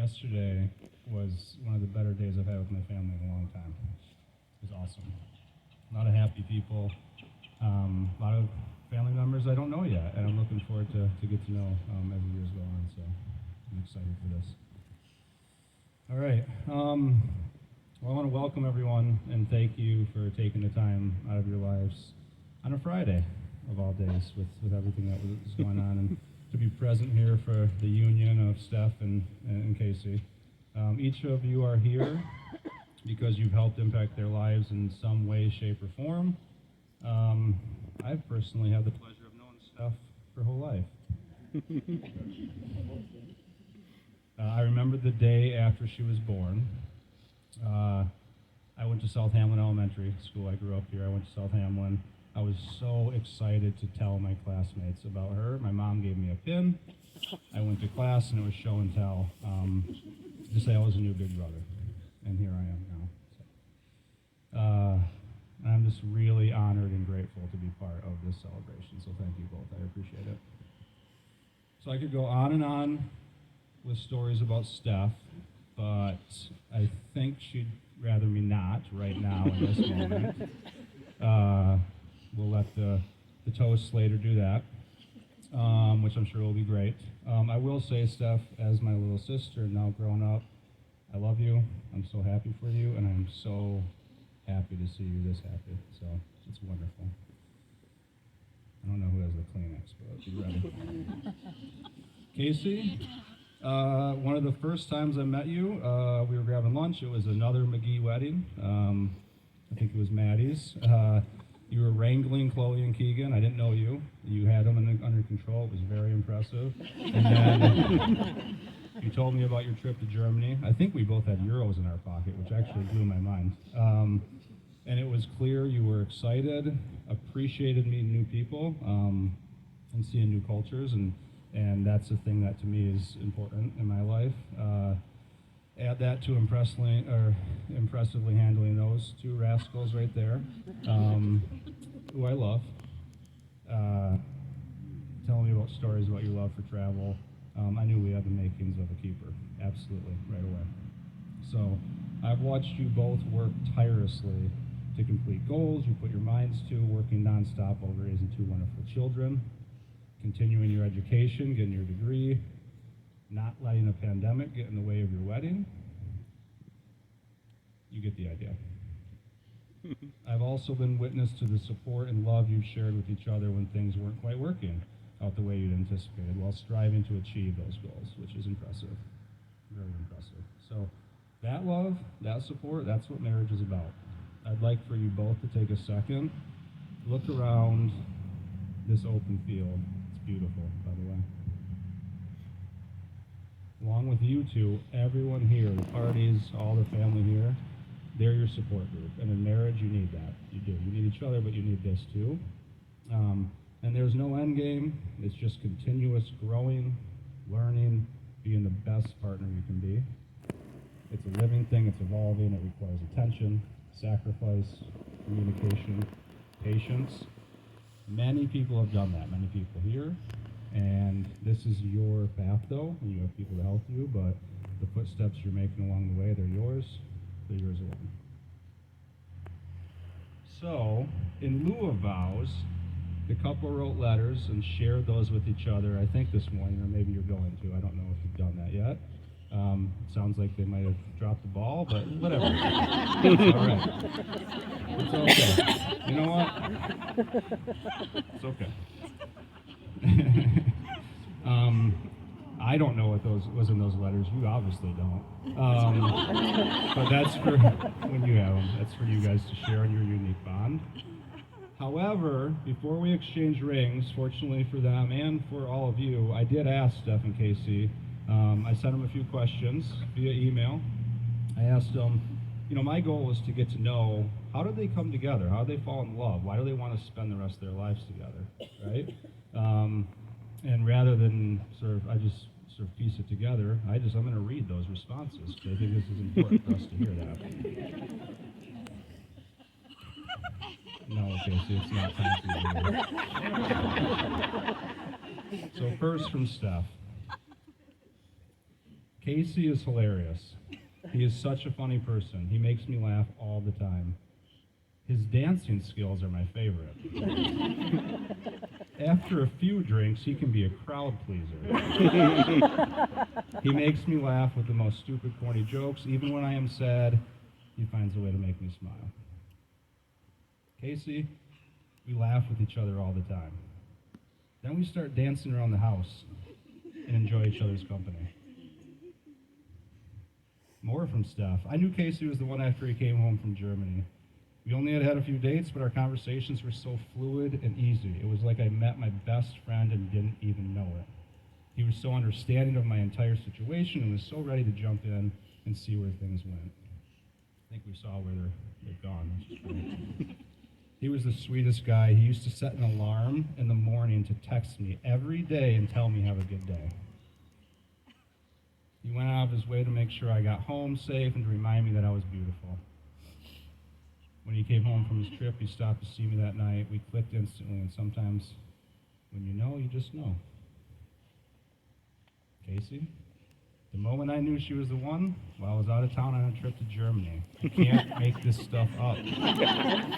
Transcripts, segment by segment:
Yesterday was one of the better days I've had with my family in a long time. It was awesome. A lot of happy people, a lot of family members I don't know yet, and I'm looking forward to get to know as the years go on, so I'm excited for this. All right. Well, I want to welcome everyone and thank you for taking the time out of your lives on a Friday of all days with everything that was going on, and to be present here for the union of Steph and Casey. Each of you are here because you've helped impact their lives in some way, shape, or form. I've personally had the pleasure of knowing Steph her whole life. I remember the day after she was born. I went to South Hamlin Elementary School. I grew up here. I went to South Hamlin. I was so excited to tell my classmates about her. My mom gave me a pin. I went to class and it was show and tell to say I was a new big brother. And here I am now. So, I'm just really honored and grateful to be part of this celebration. So thank you both. I appreciate it. So I could go on and on with stories about Steph, but I think she'd rather me not right now in this moment. We'll let the toast later do that, which I'm sure will be great. I will say, Steph, as my little sister, now grown up, I love you. I'm so happy for you, and I'm so happy to see you this happy. So it's wonderful. I don't know who has the Kleenex, but be ready. Casey, one of the first times I met you, we were grabbing lunch. It was another McGee wedding. I think it was Maddie's. You were wrangling Chloe and Keegan. I didn't know you. You had them under control. It was very impressive. And then you told me about your trip to Germany. I think we both had euros in our pocket, which actually blew my mind. And it was clear you were excited, appreciated meeting new people, and seeing new cultures. And that's the thing that to me is important in my life. Add that to impressively handling those two rascals right there, who I love. Telling me about stories about your love for travel. I knew we had the makings of a keeper, absolutely, right away. So I've watched you both work tirelessly to complete goals you put your minds to, working nonstop while raising two wonderful children, continuing your education, getting your degree, not letting a pandemic get in the way of your wedding. You get the idea. I've also been witness to the support and love you've shared with each other when things weren't quite working out the way you'd anticipated, while striving to achieve those goals, which is impressive, very impressive. So that love, that support, that's what marriage is about. I'd like for you both to take a second, look around this open field. It's beautiful, by the way. Along with you two, everyone here, the parties, all the family here, they're your support group. And in marriage, you need that. You do. You need each other, but you need this too. And there's no end game. It's just continuous growing, learning, being the best partner you can be. It's a living thing. It's evolving. It requires attention, sacrifice, communication, patience. Many people have done that. Many people here. And this is your path, though. You have people to help you, but the footsteps you're making along the way, they're yours. They're yours alone. So, in lieu of vows, the couple wrote letters and shared those with each other, I think this morning, or maybe you're going to. I don't know if you've done that yet. Sounds like they might have dropped the ball, but whatever. It's all right. It's okay. You know what? It's okay. I don't know what was in those letters. You obviously don't. But that's for when you have them. That's for you guys to share in your unique bond. However, before we exchange rings, fortunately for them and for all of you, I did ask Steph and Casey. I sent them a few questions via email. I asked them, my goal was to get to know, how did they come together? How did they fall in love? Why do they want to spend the rest of their lives together, right? And rather than I just sort of piece it together, I'm going to read those responses, because I think this is important for us to hear that. No, Casey, it's not time for you. So first from Steph. Casey is hilarious. He is such a funny person. He makes me laugh all the time. His dancing skills are my favorite. After a few drinks, he can be a crowd pleaser. He makes me laugh with the most stupid, corny jokes. Even when I am sad, he finds a way to make me smile. Casey, we laugh with each other all the time. Then we start dancing around the house and enjoy each other's company. More from Steph. I knew Casey was the one after he came home from Germany. We only had a few dates, but our conversations were so fluid and easy. It was like I met my best friend and didn't even know it. He was so understanding of my entire situation and was so ready to jump in and see where things went. I think we saw where they've gone, which is great. He was the sweetest guy. He used to set an alarm in the morning to text me every day and tell me have a good day. He went out of his way to make sure I got home safe and to remind me that I was beautiful. When he came home from his trip, he stopped to see me that night. We clicked instantly, and sometimes when you know, you just know. Casey, the moment I knew she was the one, while I was out of town on a trip to Germany. I can't make this stuff up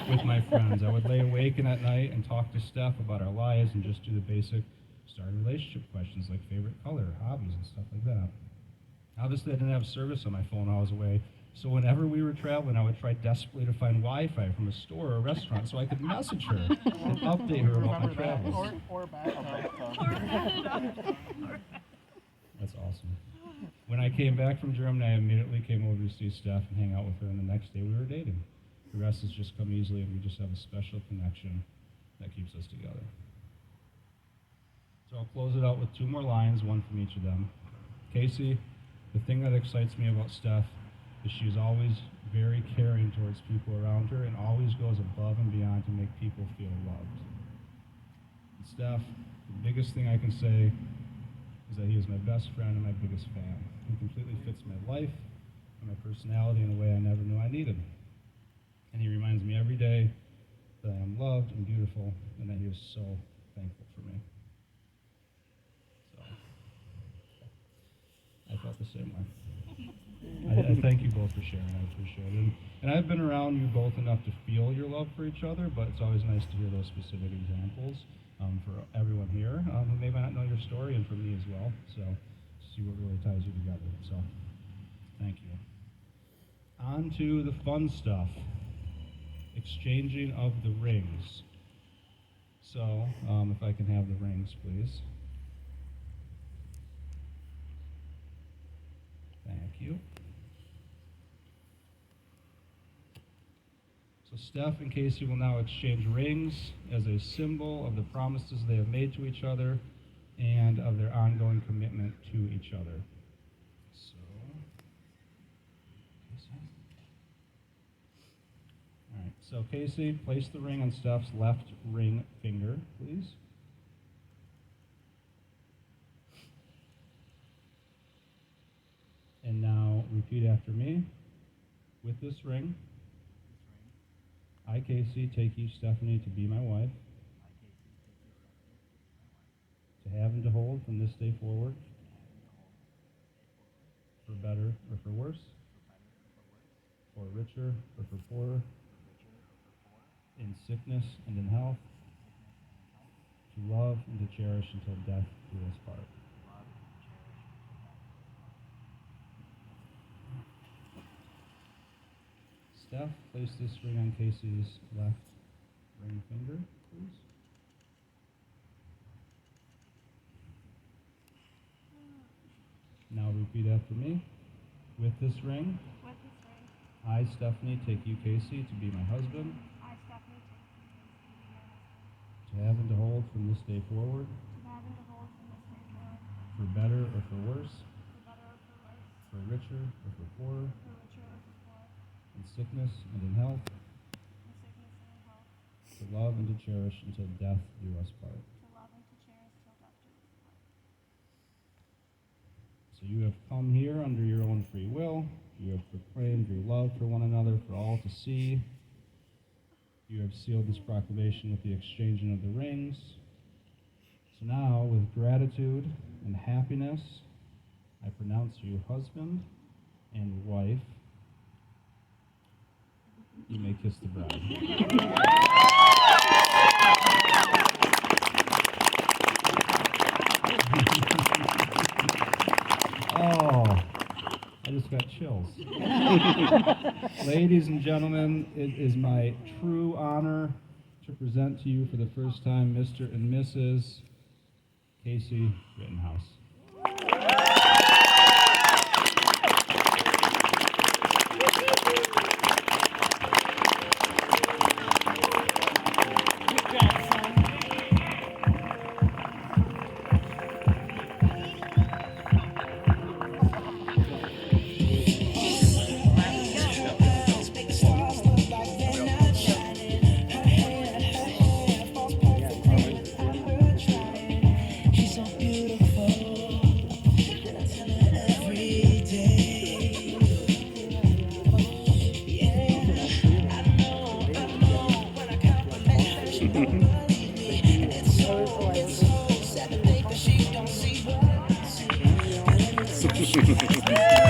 with my friends. I would lay awake at night and talk to Steph about our lives and just do the basic start relationship questions like favorite color, hobbies, and stuff like that. Obviously, I didn't have service on my phone while I was away, so whenever we were traveling, I would try desperately to find Wi-Fi from a store or a restaurant so I could message her and update her about my travels. Or bathtub. That's awesome. When I came back from Germany, I immediately came over to see Steph and hang out with her, and the next day we were dating. The rest has just come easily, and we just have a special connection that keeps us together. So I'll close it out with two more lines, one from each of them. Casey, the thing that excites me about Steph is she's always very caring towards people around her and always goes above and beyond to make people feel loved. And Steph, the biggest thing I can say is that he is my best friend and my biggest fan. He completely fits my life and my personality in a way I never knew I needed. And he reminds me every day that I am loved and beautiful and that he is so thankful for me. So, I felt the same way. I thank you both for sharing. I appreciate it. And I've been around you both enough to feel your love for each other, but it's always nice to hear those specific examples for everyone here who may not know your story, and for me as well. So see what really ties you together. So thank you. On to the fun stuff. Exchanging of the rings. So if I can have the rings, please. Thank you. So Steph and Casey will now exchange rings as a symbol of the promises they have made to each other and of their ongoing commitment to each other. So, all right. So Casey, place the ring on Steph's left ring finger, please. And now repeat after me. With this ring, I, Casey, take you, Stephanie, to be my wife, to have and to hold from this day forward, for better or for worse, for richer or for poorer, in sickness and in health, to love and to cherish until death do us part. Steph, place this ring on Casey's left ring finger, please. Now repeat after me. With this ring, I, Stephanie, take you, Casey, to be my husband, I, Stephanie, take you, Casey, to be my husband, to have and to hold from this day forward, to have and to hold from this day forward, for better or for worse, for better or for worse, for richer or for poorer, for richer or for poor, in sickness and in health, in sickness and in health, to love and to cherish until death do us part. to love and to cherish till death do us part. So you have come here under your own free will. You have proclaimed your love for one another for all to see. You have sealed this proclamation with the exchanging of the rings. So now, with gratitude and happiness, I pronounce pronounce you husband and wife. You may kiss the bride. Oh, I just got chills. Ladies and gentlemen, it is my true honor to present to you for the first time Mr. and Mrs. Casey Rittenhouse. Thank you.